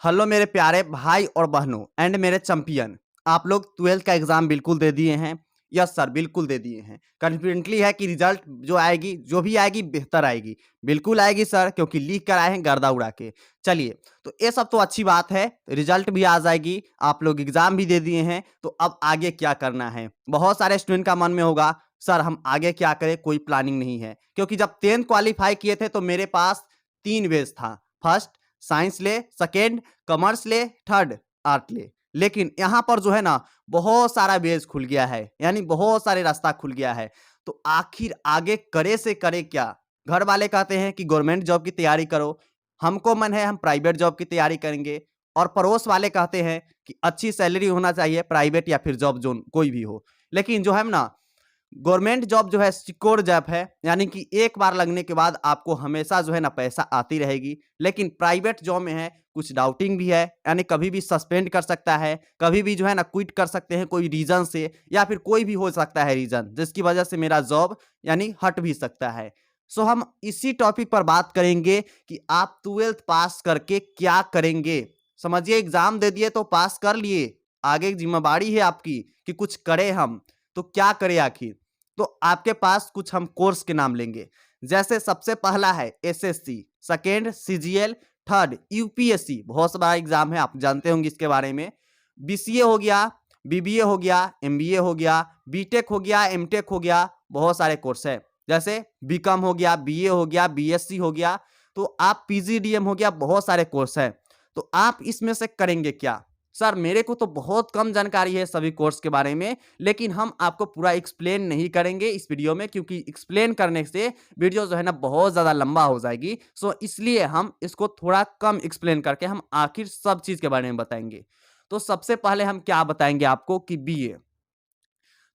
Hello मेरे प्यारे भाई और बहनों एंड मेरे चैंपियन। आप लोग 12th का एग्जाम बिल्कुल दे दिए हैं। यस सर, बिल्कुल दे दिए हैं। कॉन्फिडेंटली है कि रिजल्ट जो आएगी, जो भी आएगी बेहतर आएगी। बिल्कुल आएगी सर, क्योंकि लीक कर आए हैं गर्दा उड़ा के। चलिए, तो ये सब तो अच्छी बात है। रिजल्ट भी आ जाएगी, आप लोग एग्जाम भी दे दिए हैं, तो अब आगे क्या करना है? बहुत सारे स्टूडेंट का मन में होगा सर हम आगे क्या करें, कोई प्लानिंग नहीं है। क्योंकि जब 10th क्वालिफाई किए थे तो मेरे पास 3 वेज था। फर्स्ट साइंस ले, सेकेंड कॉमर्स ले, थर्ड आर्ट ले। लेकिन यहाँ पर जो है ना, बहुत सारा बेस खुल गया है, यानी बहुत सारे रास्ता खुल गया है। तो आखिर आगे करे से करे क्या? घर वाले कहते हैं कि गवर्नमेंट जॉब की तैयारी करो, हमको मन है हम प्राइवेट जॉब की तैयारी करेंगे। और पड़ोस वाले कहते हैं कि अच्छी सैलरी होना चाहिए, प्राइवेट या फिर जॉब जोन कोई भी हो। लेकिन जो है ना, गवर्नमेंट जॉब जो है सिक्योर जॉब है, यानी कि एक बार लगने के बाद आपको हमेशा जो है ना पैसा आती रहेगी। लेकिन प्राइवेट जॉब में है कुछ डाउटिंग भी है, यानी कभी भी सस्पेंड कर सकता है, कभी भी जो है ना क्विट कर सकते हैं कोई रीजन से, या फिर कोई भी हो सकता है रीजन जिसकी वजह से मेरा जॉब यानी हट भी सकता है। सो हम इसी टॉपिक पर बात करेंगे कि आप 12th पास करके क्या करेंगे। समझिए, एग्जाम दे दिए तो पास कर लिए, आगे जिम्मेदारी है आपकी कि कुछ करें हम। तो क्या करें आखिर? तो आपके पास कुछ हम कोर्स के नाम लेंगे। जैसे सबसे पहला है SSC, second CGL, third UPSC, बहुत सारा एग्जाम है, आप जानते होंगे इसके बारे में। बीसीए हो गया, बीबीए हो गया, एमबीए हो गया, बीटेक हो गया, एमटेक हो गया, बहुत सारे कोर्स है। जैसे बीकॉम हो गया, बीए हो गया, बीएससी हो गया, तो आप पीजीडीएम हो गया, बहुत सारे कोर्स है। तो आप इसमें से करेंगे क्या? सर मेरे को तो बहुत कम जानकारी है सभी कोर्स के बारे में, लेकिन हम आपको पूरा एक्सप्लेन नहीं करेंगे इस वीडियो में, क्योंकि एक्सप्लेन करने से वीडियो जो है ना बहुत ज़्यादा लंबा हो जाएगी। सो इसलिए हम इसको थोड़ा कम एक्सप्लेन करके हम आखिर सब चीज़ के बारे में बताएंगे। तो सबसे पहले हम क्या बताएंगे आपको कि बीए।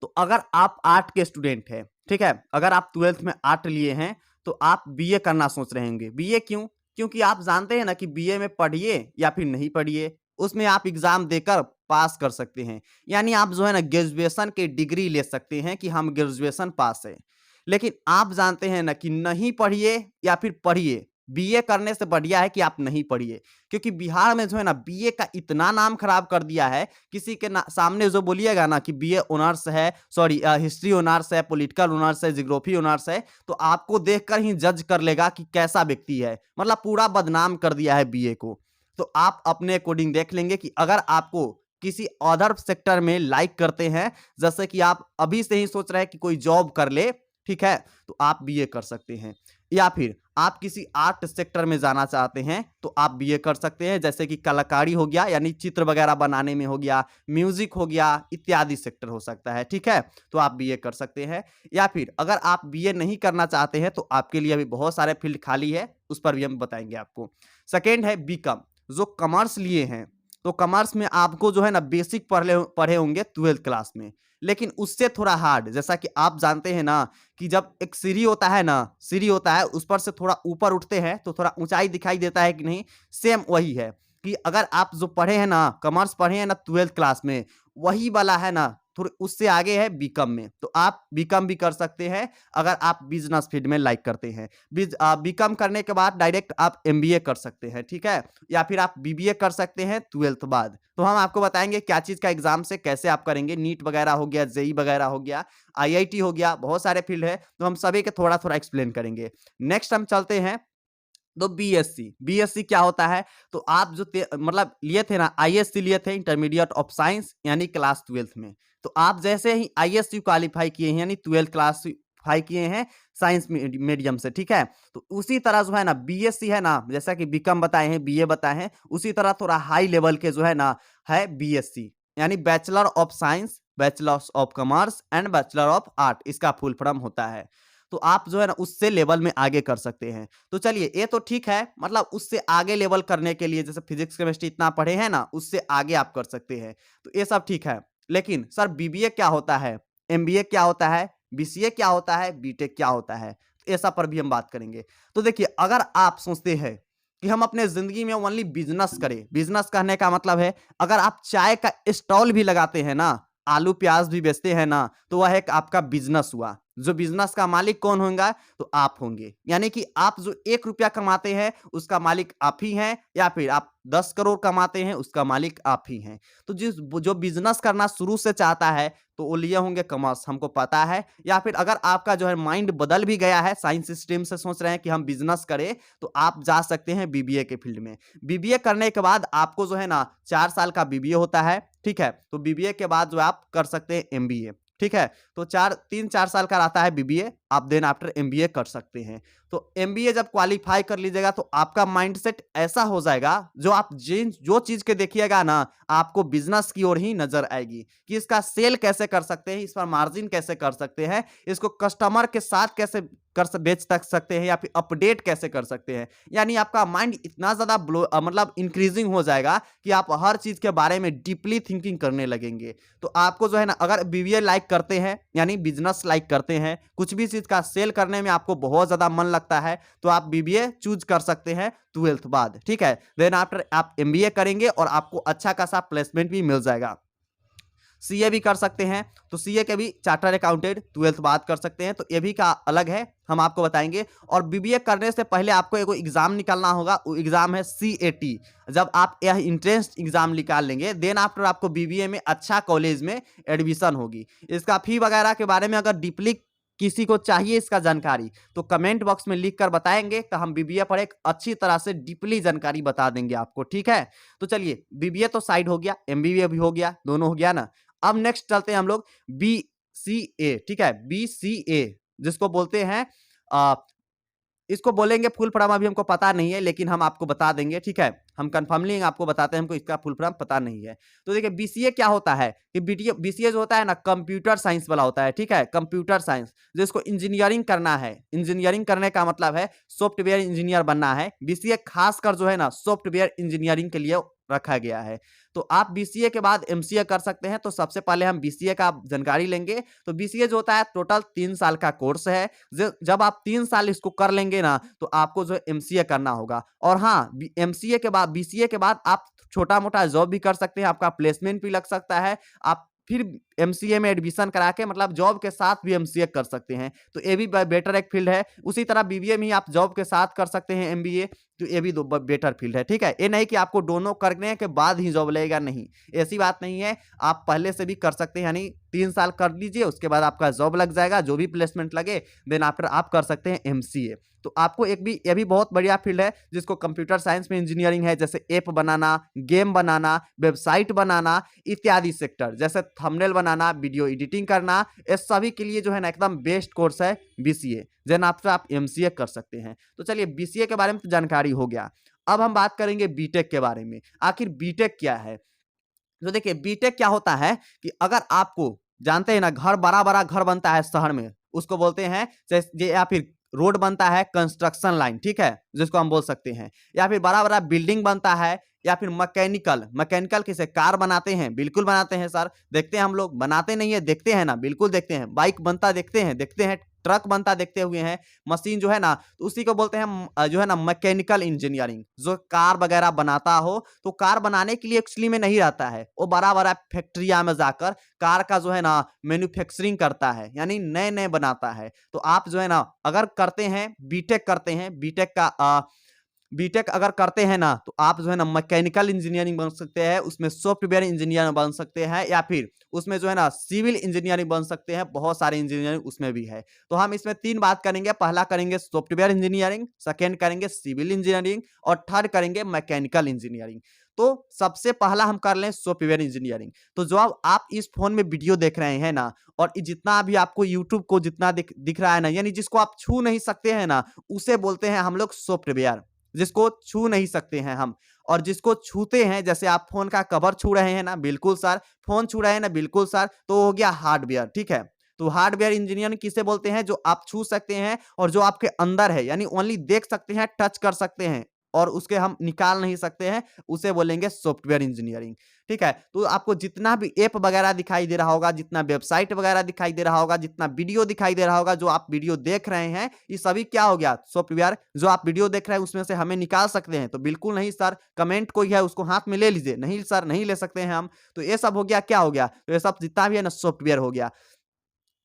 तो अगर आप आर्ट के स्टूडेंट हैं, ठीक है, अगर आप 12th में आर्ट लिए हैं तो आप बीए करना सोच रहे होंगे। बीए क्यों? क्योंकि आप जानते हैं ना कि बीए में पढ़िए या फिर नहीं पढ़िए, उसमें आप एग्जाम देकर पास कर सकते हैं। यानी आप जो है ना ग्रेजुएशन की डिग्री ले सकते हैं कि हम ग्रेजुएशन पास है। लेकिन आप जानते हैं ना कि नहीं पढ़िए या फिर पढ़िए, बीए करने से बढ़िया है कि आप नहीं पढ़िए। क्योंकि बिहार में जो है ना बीए का इतना नाम खराब कर दिया है, किसी के सामने जो बोलिएगा ना कि बीए ऑनर्स है, सॉरी हिस्ट्री ऑनर्स है, पॉलिटिकल ऑनर्स है, ज्योग्राफी ऑनर्स है, तो आपको देखकर ही जज कर लेगा कि कैसा व्यक्ति है। मतलब पूरा बदनाम कर दिया है बीए को। तो आप अपने अकॉर्डिंग देख लेंगे कि अगर आपको किसी अदर सेक्टर में लाइक करते हैं, जैसे कि आप अभी से ही सोच रहे हैं कि कोई जॉब कर ले, ठीक है, तो आप बीए कर सकते हैं। या फिर आप किसी आर्ट सेक्टर में जाना चाहते हैं तो आप बीए कर सकते हैं, जैसे कि कलाकारी हो गया, यानी चित्र वगैरह बनाने में हो गया, म्यूजिक हो गया, इत्यादि सेक्टर हो सकता है, ठीक है, तो आप बीए कर सकते हैं। या फिर अगर आप बीए नहीं करना चाहते हैं तो आपके लिए अभी बहुत सारे फील्ड खाली है, उस पर भी हम बताएंगे आपको। सेकेंड है बीकॉम। जो कॉमर्स लिए हैं तो कॉमर्स में आपको जो है ना बेसिक पढ़े पढ़े होंगे 12th क्लास में, लेकिन उससे थोड़ा हार्ड, जैसा कि आप जानते हैं ना कि जब एक सीढ़ी होता है ना, सीढ़ी होता है, उस पर से थोड़ा ऊपर उठते हैं तो थोड़ा ऊंचाई दिखाई देता है कि नहीं, सेम वही है कि अगर आप जो पढ़े हैं ना, कॉमर्स पढ़े हैं ना 12th क्लास में, वही वाला है ना, थोड़े उससे आगे है बीकॉम में, तो आप बीकॉम भी कर सकते हैं अगर आप बिजनेस फील्ड में लाइक करते हैं। बीकॉम करने के बाद डायरेक्ट आप एमबीए कर सकते हैं, ठीक है, या फिर आप बीबीए कर सकते हैं 12th बाद। तो हम आपको बताएंगे क्या चीज़ का एग्जाम से कैसे आप करेंगे। नीट वगैरह हो गया, जेई वगैरह हो गया, आईआईटी हो गया, बहुत सारे फील्ड है, तो हम सभी के थोड़ा थोड़ा एक्सप्लेन करेंगे। नेक्स्ट हम चलते हैं तो बीएससी। बीएससी क्या होता है? तो आप जो मतलब लिए थे ना, आईएससी लिए थे, इंटरमीडिएट ऑफ साइंस, यानी क्लास 12th में। तो आप जैसे ही आईएससी क्वालिफाई किए हैं, यानी 12th क्लास फाई किए हैं साइंस मीडियम से, ठीक है, तो उसी तरह जो है ना बीएससी है ना, जैसा कि बीकॉम बताए हैं, बीए बताए हैं, उसी तरह थोड़ा हाई लेवल के जो है ना है बीएससी, यानी bachelor of science, bachelor of commerce and bachelor of art, इसका फुल फॉर्म होता है। तो आप जो है ना उससे लेवल में आगे कर सकते हैं। तो चलिए, ये तो ठीक है, मतलब उससे आगे लेवल करने के लिए जैसे फिजिक्स केमिस्ट्री इतना पढ़े हैं ना, उससे आगे आप कर सकते हैं, तो ये सब ठीक है। लेकिन सर बीबीए क्या होता है, एमबीए क्या होता है, बीसीए क्या होता है, बीटेक क्या होता है, तो ऐसा पर भी हम बात करेंगे। तो देखिए, अगर आप सोचते हैं कि हम अपने जिंदगी में ओनली बिजनेस करें, बिजनेस कहने का मतलब है अगर आप चाय का स्टॉल भी लगाते हैं ना, आलू प्याज भी बेचते हैं ना, तो वह एक आपका बिजनेस हुआ। जो बिजनेस का मालिक कौन होगा? तो आप होंगे। यानी कि आप जो 1 रुपया कमाते हैं उसका मालिक आप ही हैं, या फिर आप 10 करोड़ कमाते हैं उसका मालिक आप ही हैं। तो जो बिजनेस करना शुरू से चाहता है तो वो लिए होंगे कॉमर्स, हमको पता है। या फिर अगर आपका जो है माइंड बदल भी गया है, साइंस स्ट्रीम से सोच रहे हैं कि हम बिजनेस करें, तो आप जा सकते हैं बीबीए के फील्ड में। बीबीए करने के बाद आपको जो है ना 4 साल का बीबीए होता है, ठीक है? तो बीबीए के बाद जो आप कर सकते हैं एमबीए, ठीक है? तो 3-4 साल का रहता है बीबीए, आप देन आफ्टर एमबीए कर सकते हैं। तो एमबीए जब क्वालीफाई कर लीजिएगा तो आपका माइंडसेट ऐसा हो जाएगा, जो आप जो चीज़ के देखिएगा ना, आपको बिज़नेस की ओर ही नज़र आएगी कि इसका सेल कैसे कर सकते हैं, इस पर मार्जिन कैसे कर सकते हैं, इसको कस्टमर के साथ कैसे बेच तक सकते हैं, या फिर अपडेट कैसे कर सकते हैं। यानी आपका माइंड इतना ज़्यादा मतलब इंक्रीजिंग हो जाएगा कि आप हर चीज़ के बारे में डीपली थिंकिंग करने लगेंगे। तो आपको जो है ना, अगर बीबीए लाइक करते हैं, यानी बिजनेस लाइक करते हैं, कुछ भी चीज़ का सेल करने में आपको बहुत ज़्यादा मन लगता है, तो आप बीबीए चूज कर सकते हैं 12th बाद, ठीक है? देन आफ्टर आप एमबीए करेंगे और आपको अच्छा खासा प्लेसमेंट भी मिल जाएगा। सीए भी कर सकते हैं, तो सीए के भी चार्टर्ड अकाउंटेंट 12th बाद कर सकते हैं, तो ये भी का अलग है, हम आपको बताएंगे। और बीबीए करने से पहले आपको एक एग्जाम निकालना होगा, वो एग्जाम है सीएटी। जब आप यह इंट्रेंस एग्जाम निकाल लेंगे, देन आफ्टर आपको बीबीए में अच्छा कॉलेज में एडमिशन होगी। इसका फी वगैरह के बारे में अगर डीपली किसी को चाहिए इसका जानकारी, तो कमेंट बॉक्स में लिख कर बताएंगे, तो हम बीबीए पर एक अच्छी तरह से डीपली जानकारी बता देंगे आपको, ठीक है? तो चलिए, बीबीए तो साइड हो गया, एमबीए भी हो गया, दोनों हो गया ना। अब नेक्स्ट चलते हैं हम लोग बीसीए, ठीक है? बीसीए जिसको बोलते हैं, इसको बोलेंगे फुल फॉर्म अभी हमको पता नहीं है, लेकिन हम आपको बता देंगे, ठीक है? हम कंफर्मली आपको बताते हैं, हमको इसका फुल फॉर्म पता नहीं है। तो देखिए, बीसीए क्या होता है कि बीसीए जो होता है ना, कंप्यूटर साइंस वाला होता है, ठीक है? कंप्यूटर साइंस, जिसको इंजीनियरिंग करना है। इंजीनियरिंग करने का मतलब है सॉफ्टवेयर इंजीनियर बनना है। बीसीए खासकर जो है ना, सॉफ्टवेयर इंजीनियरिंग के लिए रखा गया है। तो आप बीसीए के बाद एमसीए कर सकते हैं। तो सबसे पहले हम बीसीए का जानकारी लेंगे। तो बीसीए जो होता है टोटल 3 साल का कोर्स है। जब आप 3 साल इसको कर लेंगे ना, तो आपको जो एमसीए करना होगा। और हाँ, एमसीए के बाद, बीसीए के बाद आप छोटा-मोटा जॉब भी कर सकते हैं, आपका प्लेसमेंट भी लग सकता है। आप फिर एमसीए में एडमिशन करा के मतलब जॉब के साथ भी एमसीए कर सकते हैं। तो ये भी बेटर एक फील्ड है। उसी तरह बीबीए में आप जॉब के साथ कर सकते हैं एमबीए, तो ये भी बेटर फील्ड है, ठीक है? ये नहीं कि आपको दोनों करने के बाद ही जॉब लगेगा, नहीं, ऐसी बात नहीं है। आप पहले से भी कर सकते हैं, यानी 3 साल कर लीजिए, उसके बाद आपका जॉब लग जाएगा, जो भी प्लेसमेंट लगे, देन आफ्टर आप कर सकते हैं एमसीए। तो आपको ये भी बहुत बढ़िया फील्ड है, जिसको कंप्यूटर साइंस में इंजीनियरिंग है, जैसे ऐप बनाना, गेम बनाना, वेबसाइट बनाना इत्यादि सेक्टर, जैसे थंबनेल बनाना, वीडियो एडिटिंग करना, ये सभी के लिए जो है ना एकदम बेस्ट कोर्स है बीसीए। देन आफ्टर आप एमसीए कर सकते हैं। तो चलिए, बीसीए के बारे में तो जानकारी हो गया। अब हम बात करेंगे बीटेक के बारे में। आखिर बीटेक क्या है? तो देखिए, बीटेक क्या होता है कि अगर आपको जानते हैं ना, घर बड़ा-बड़ा घर बनता है शहर में, उसको बोलते हैं या फिर रोड बनता है, कंस्ट्रक्शन लाइन, ठीक है? जिसको हम बोल सकते हैं, या फिर बड़ा-बड़ा बिल्डिंग बनता है, या फिर मैकेनिकल किसे कार बनाते हैं? बिल्कुल बनाते हैं सर, देखते हैं हम लोग, बनाते नहीं है, देखते हैं ना, बिल्कुल देखते हैं। बाइक बनता देखते हैं, ट्रक बनता देखते हुए हैं, मशीन जो है ना, तो उसी को बोलते हैं जो है ना मैकेनिकल इंजीनियरिंग। जो कार वगैरह बनाता हो, तो कार बनाने के लिए एक्चुअली में नहीं रहता है, वो बड़ा-बड़ा फैक्ट्रिया में जाकर कार का जो है ना मैन्युफैक्चरिंग करता है, यानी नए-नए बनाता है। तो आप जो है ना, अगर करते हैं, बीटेक करते हैं, बीटेक अगर करते हैं ना, तो आप जो है ना मैकेनिकल इंजीनियरिंग बन सकते हैं, उसमें सॉफ्टवेयर इंजीनियर बन सकते हैं, या फिर उसमें जो है ना सिविल इंजीनियरिंग बन सकते हैं, बहुत सारे इंजीनियरिंग उसमें भी है। तो हम इसमें 3 बात करेंगे, पहला करेंगे सॉफ्टवेयर इंजीनियरिंग, सेकंड करेंगे सिविल इंजीनियरिंग, और थर्ड करेंगे मैकेनिकल इंजीनियरिंग। तो सबसे पहला हम कर लें सॉफ्टवेयर इंजीनियरिंग। तो जो अब आप इस फ़ोन में वीडियो देख रहे हैं ना, और जितना भी आपको यूट्यूब को जितना दिख रहा है ना, यानी जिसको आप छू नहीं सकते हैं ना, उसे बोलते हैं हम लोग सॉफ्टवेयर। जिसको छू नहीं सकते हैं हम, और जिसको छूते हैं, जैसे आप फोन का कवर छू रहे हैं ना, बिल्कुल सर, फोन छू रहे हैं ना, बिल्कुल सर, तो हो गया हार्डवेयर, ठीक है? तो हार्डवेयर इंजीनियरिंग किसे बोलते हैं? जो आप छू सकते हैं और जो आपके अंदर है, यानी ओनली देख सकते हैं, टच कर सकते हैं, और उसके हम निकाल नहीं सकते हैं, उसे बोलेंगे सॉफ्टवेयर इंजीनियरिंग। ठीक है, तो आपको जितना भी ऐप वगैरह दिखाई दे रहा होगा, जितना वेबसाइट वगैरह दिखाई दे रहा होगा, जितना वीडियो दिखाई दे रहा होगा, जो आप वीडियो देख रहे हैं, ये सभी क्या हो गया, सॉफ्टवेयर। जो आप वीडियो देख रहे हैं उसमें से हमें निकाल सकते हैं? तो बिल्कुल नहीं सर। कमेंट कोई है उसको हाथ में ले लीजिए। नहीं सर, नहीं ले सकते हैं हम। तो ये सब हो गया, क्या हो गया, तो ये सब जितना भी है ना सॉफ्टवेयर हो गया।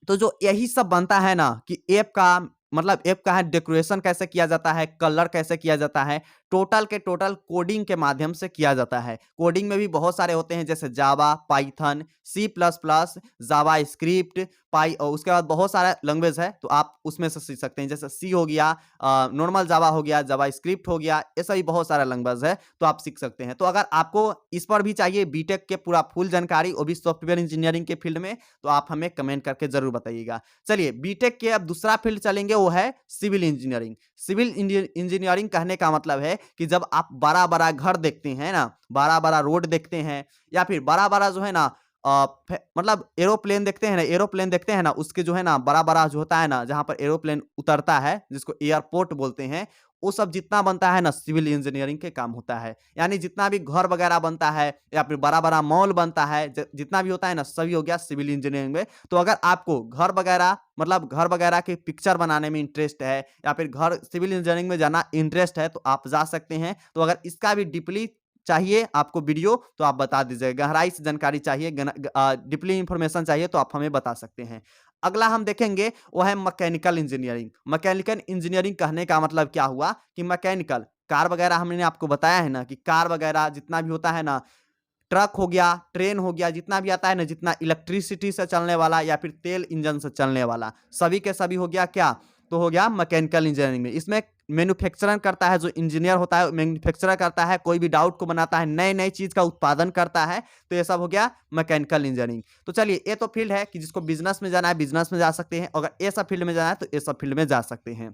तो जो यही सब बनता है ना कि ऐप का मतलब ऐप का है डेकोरेशन कैसे किया जाता है, कलर कैसे किया जाता है, टोटल के टोटल कोडिंग के माध्यम से किया जाता है। कोडिंग में भी बहुत सारे होते हैं, जैसे जावा, पाइथन, सी प्लस प्लस, जावा स्क्रिप्ट, पाई और उसके बाद बहुत सारा लैंग्वेज है, तो आप उसमें से सीख सकते हैं। जैसे सी हो गया, नॉर्मल जावा हो गया, जावा स्क्रिप्ट हो गया, ऐसा भी बहुत सारा लैंग्वेज है, तो आप सीख सकते हैं। तो अगर आपको इस पर भी चाहिए बीटेक के पूरा फुल जानकारी, वो भी सॉफ्टवेयर इंजीनियरिंग के फील्ड में, तो आप हमें कमेंट करके जरूर बताइएगा। चलिए बीटेक के अब दूसरा फील्ड चलेंगे, वो है सिविल इंजीनियरिंग। सिविल इंजीनियरिंग कहने का मतलब है कि जब आप बड़ा बड़ा घर देखते हैं ना, बड़ा बड़ा रोड देखते हैं, या फिर बड़ा बड़ा जो है ना मतलब एरोप्लेन देखते हैं ना, एरोप्लेन देखते हैं ना, उसके जो है ना बड़ा बड़ा जो होता है ना, जहां पर एरोप्लेन उतरता है, जिसको एयरपोर्ट बोलते हैं, वो सब जितना बनता है ना सिविल इंजीनियरिंग के काम होता है। यानी जितना भी घर वगैरह बनता है या फिर बड़ा बड़ा मॉल बनता है, जितना भी होता है ना, सभी हो गया सिविल इंजीनियरिंग में। तो अगर आपको घर वगैरह मतलब घर वगैरह की पिक्चर बनाने में इंटरेस्ट है, या फिर घर सिविल इंजीनियरिंग में जाना इंटरेस्ट है, तो आप जा सकते हैं। तो अगर इसका भी डीपली चाहिए आपको वीडियो, तो आप बता दीजिएगा। गहराई से जानकारी चाहिए, डीपली इंफॉर्मेशन चाहिए, तो आप हमें बता सकते हैं। अगला हम देखेंगे वो है मैकेनिकल इंजीनियरिंग। मैकेनिकल इंजीनियरिंग कहने का मतलब क्या हुआ कि मैकेनिकल कार वगैरह, हमने आपको बताया है ना कि कार वगैरह जितना भी होता है ना, ट्रक हो गया, ट्रेन हो गया, जितना भी आता है ना, जितना इलेक्ट्रिसिटी से चलने वाला या फिर तेल इंजन से चलने वाला, सभी के सभी हो गया क्या, तो हो गया मैकेनिकल इंजीनियरिंग में। इसमें मैन्युफैक्चरर करता है, जो इंजीनियर होता है मैन्युफैक्चरर करता है, कोई भी डाउट को बनाता है, नए नए चीज का उत्पादन करता है, तो ये सब हो गया मैकेनिकल इंजीनियरिंग। तो चलिए, ये तो फील्ड है कि जिसको बिजनेस में जाना है बिजनेस में जा सकते हैं, अगर ये सब फील्ड में जाना है तो ये सब फील्ड में जा सकते हैं।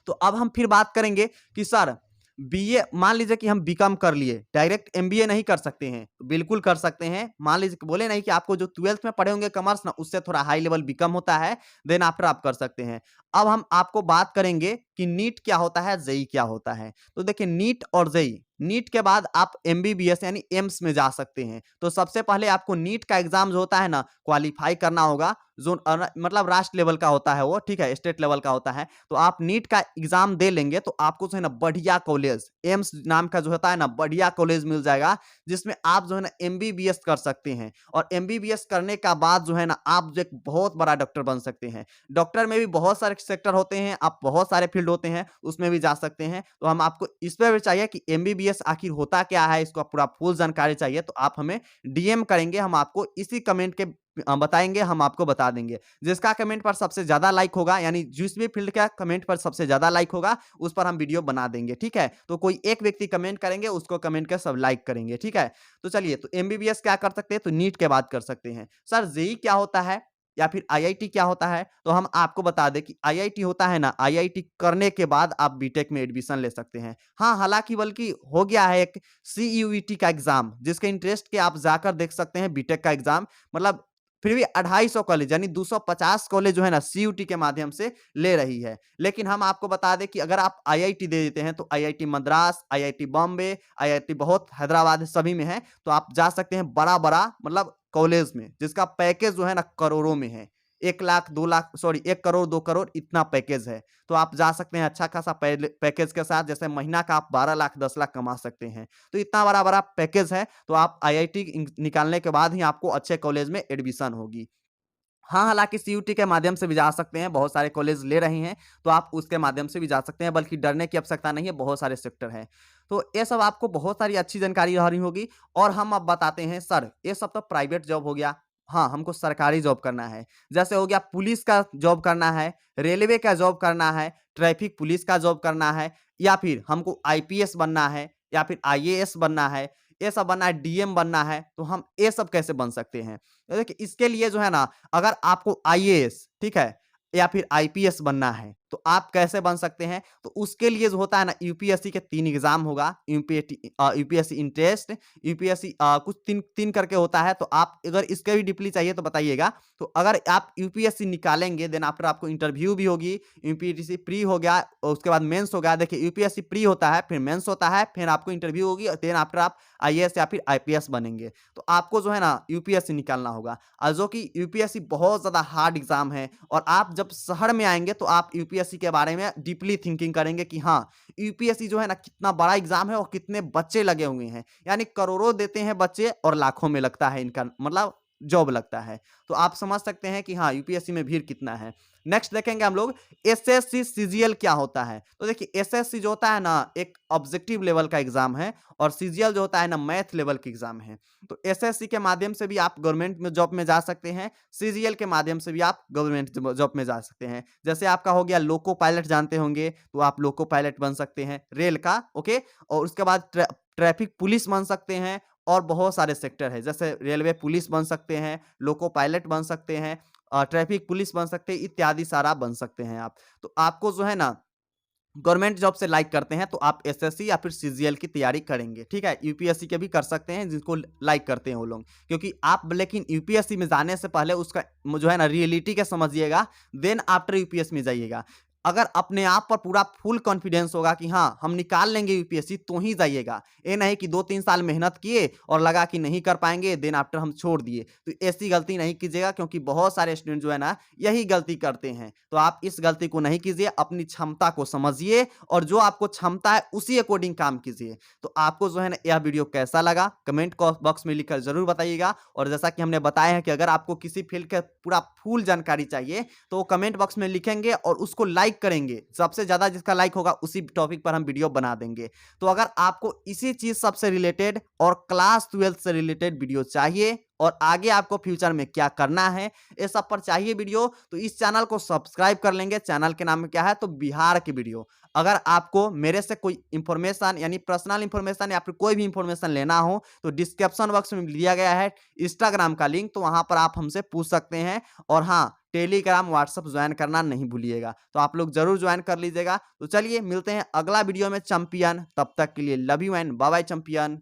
तो अब हम फिर बात करेंगे कि सर बीए, मान लीजिए कि हम बीकॉम कर लिए, डायरेक्ट एमबीए नहीं कर सकते हैं? तो बिल्कुल कर सकते हैं। मान लीजिए कि बोले नहीं कि आपको जो 12th में पढ़े होंगे कॉमर्स ना, उससे थोड़ा हाई लेवल बीकॉम होता है, देन आफ्टर आप कर सकते हैं। अब हम आपको बात करेंगे कि नीट क्या होता है, जेई क्या होता है। तो देखिए, नीट और जेई, नीट के बाद आप एमबीबीएस यानी एम्स में जा सकते हैं। तो सबसे पहले आपको नीट का एग्जाम जो होता है ना, क्वालिफाई करना होगा। जो मतलब राष्ट्र लेवल का होता है वो, ठीक है, स्टेट लेवल का होता है। तो आप नीट का एग्जाम दे लेंगे तो आपको जो है ना बढ़िया कॉलेज, एम्स नाम का जो होता है ना, बढ़िया कॉलेज मिल जाएगा, जिसमें आप जो है ना एमबीबीएस कर सकते हैं। और एमबीबीएस करने का बाद जो है ना, आप जो एक बहुत बड़ा डॉक्टर बन सकते हैं। डॉक्टर में भी बहुत सारे सेक्टर होते हैं, आप बहुत सारे फील्ड होते हैं, उसमें भी जा सकते हैं। तो हम आपको इस पर भी चाहिए कि एमबीबीएस आखिर होता क्या है, इसको पूरा फुल जानकारी चाहिए, तो आप हमें डीएम करेंगे, हम आपको इसी कमेंट के बताएंगे, हम आपको बता देंगे। जिसका कमेंट पर सबसे ज्यादा लाइक होगा, यानी जिस भी फील्ड का कमेंट पर सबसे ज्यादा लाइक होगा, उस पर हम वीडियो बना देंगे। ठीक है, तो कोई एक व्यक्ति कमेंट करेंगे, उसको कमेंट कर सब लाइक करेंगे। ठीक है, तो चलिए, तो एमबीबीएस क्या कर सकते हैं, तो नीट के बाद कर सकते हैं। सर जेई क्या होता है या फिर आईआईटी क्या होता है, तो हम आपको बता दें कि आईआईटी होता है ना, आईआईटी करने के बाद आप बीटेक में एडमिशन ले सकते हैं। हाँ, हालांकि बल्कि हो गया है एक सीयूईटी का एग्जाम, जिसके इंटरेस्ट के आप जाकर देख सकते हैं बीटेक का एग्जाम। मतलब फिर भी 250 कॉलेज यानी 250 कॉलेज जो है ना सीयूटी के माध्यम से ले रही है। लेकिन हम आपको बता दें कि अगर आप आईआईटी दे देते हैं, तो IIT Madras, IIT Bombay, IIT बहुत हैदराबाद सभी में है, तो आप जा सकते हैं बड़ा बड़ा मतलब कॉलेज में, जिसका पैकेज जो है ना करोड़ों में है। 1 लाख 2 लाख, सॉरी 1 करोड़ 2 करोड़ इतना पैकेज है। तो आप जा सकते हैं अच्छा खासा पैकेज के साथ, जैसे महीना का आप 12 लाख 10 लाख कमा सकते हैं। तो इतना बड़ा बड़ा पैकेज है, तो आप आईआईटी निकालने के बाद ही आपको अच्छे कॉलेज में एडमिशन होगी। हाँ, हालाँकि सीयूटी के माध्यम से भी जा सकते हैं, बहुत सारे कॉलेज ले रहे हैं, तो आप उसके माध्यम से भी जा सकते हैं, बल्कि डरने की आवश्यकता नहीं है, बहुत सारे सेक्टर हैं। तो ये सब आपको बहुत सारी अच्छी जानकारी रही होगी। और हम अब बताते हैं, सर ये सब तो प्राइवेट जॉब हो गया, हाँ, हमको सरकारी जॉब करना है। जैसे हो गया पुलिस का जॉब करना है, रेलवे का जॉब करना है, ट्रैफिक पुलिस का जॉब करना है, या फिर हमको आईपीएस बनना है, या फिर आईएएस बनना है, ये सब बनना है, डीएम बनना है, तो हम ये सब कैसे बन सकते हैं? तो देखिए, इसके लिए जो है ना, अगर आपको आईएएस, ठीक है, या फिर आईपीएस बनना है, तो आप कैसे बन सकते हैं? तो उसके लिए जो होता है ना, यूपीएससी के 3 एग्ज़ाम होगा, यूपीएससी इंटेस्ट, यूपीएससी कुछ 3 करके होता है, तो आप अगर इसके भी डीपली चाहिए तो बताइएगा। तो अगर आप यूपीएससी निकालेंगे, देन आफ्टर आपको इंटरव्यू भी होगी, यूपीएससी प्री हो गया और उसके बाद मेंस हो गया। देखिए यूपीएससी प्री होता है, फिर मेंस होता है, फिर आपको इंटरव्यू होगी और देन आफ्टर आप आईएएस या फिर आईपीएस बनेंगे। तो आपको जो है ना यूपीएससी निकालना होगा, जो कि यूपीएससी बहुत ज़्यादा हार्ड एग्ज़ाम है। और आप जब शहर में आएँगे तो आप यूपीएससी के बारे में डीपली थिंकिंग करेंगे कि हाँ, यूपीएससी जो है ना कितना बड़ा एग्ज़ाम है और कितने बच्चे लगे हुए हैं। यानी करोड़ों देते हैं बच्चे और लाखों में लगता है इनका मतलब जॉब लगता है। तो आप समझ सकते हैं कि हाँ, यूपीएससी में भीड़ कितना है। नेक्स्ट देखेंगे हम लोग एसएससी सीजीएल क्या होता है? तो देखिए एसएससी जो होता है ना एक ऑब्जेक्टिव लेवल का एग्ज़ाम है और सीजीएल जो होता है ना मैथ लेवल का एग्ज़ाम है। तो एसएससी के माध्यम से भी आप गवर्नमेंट में जॉब में जा सकते हैं, सीजीएल के माध्यम से भी आप गवर्नमेंट जॉब में जा सकते हैं। जैसे आपका हो गया लोको पायलट जानते होंगे, तो आप लोको पायलट बन सकते हैं रेल का, ओके? और उसके बाद ट्रैफिक पुलिस बन सकते हैं और बहुत सारे सेक्टर हैं, जैसे रेलवे पुलिस बन सकते हैं, लोको पायलट बन सकते हैं, ट्रैफिक पुलिस बन सकते हैं, इत्यादि सारा बन सकते हैं आप। तो आपको जो है ना गवर्नमेंट जॉब से लाइक करते हैं तो आप एसएससी या फिर सीजीएल की तैयारी करेंगे, ठीक है? यूपीएससी के भी कर सकते हैं जिनको लाइक करते हैं वो लोग, क्योंकि आप लेकिन यूपीएससी में जाने से पहले उसका जो है ना रियलिटी का समझिएगा, देन आफ्टर यूपीएससी में जाइएगा। अगर अपने आप पर पूरा फुल कॉन्फिडेंस होगा कि हाँ हम निकाल लेंगे यूपीएससी, तो ही जाइएगा। ये नहीं कि 2-3 साल मेहनत किए और लगा कि नहीं कर पाएंगे, देन आफ्टर हम छोड़ दिए। तो ऐसी गलती नहीं कीजिएगा, क्योंकि बहुत सारे स्टूडेंट जो है ना यही गलती करते हैं। तो आप इस गलती को नहीं कीजिए, अपनी क्षमता को समझिए और जो आपको क्षमता है उसी अकॉर्डिंग काम कीजिए। तो आपको जो है ना यह वीडियो कैसा लगा कमेंट बॉक्स में लिखकर जरूर बताइएगा। और जैसा कि हमने बताया है कि अगर आपको किसी फील्ड का पूरा फुल जानकारी चाहिए तो वो कमेंट बॉक्स में लिखेंगे और उसको लाइक करेंगे। सबसे ज़्यादा जिसका लाइक होगा उसी टॉपिक पर हम वीडियो बना देंगे। तो अगर आपको इसी चीज़ सबसे रिलेटेड और क्लास 12 से रिलेटेड वीडियो चाहिए और आगे आपको फ्यूचर में क्या करना है ये सब पर चाहिए वीडियो, तो इस चैनल को सब्सक्राइब कर लेंगे। चैनल के नाम क्या है? तो बिहार की वीडियो। अगर आपको मेरे से कोई इंफॉर्मेशन यानी पर्सनल इंफॉर्मेशन या फिर कोई भी इंफॉर्मेशन लेना हो तो डिस्क्रिप्शन बॉक्स में दिया गया है इंस्टाग्राम का लिंक, तो वहां पर आप हमसे पूछ सकते हैं। और हाँ, टेलीग्राम व्हाट्सएप ज्वाइन करना नहीं भूलिएगा, तो आप लोग जरूर ज्वाइन कर लीजिएगा। तो चलिए मिलते हैं अगला वीडियो में चैंपियन, तब तक के लिए love you and bye bye champion.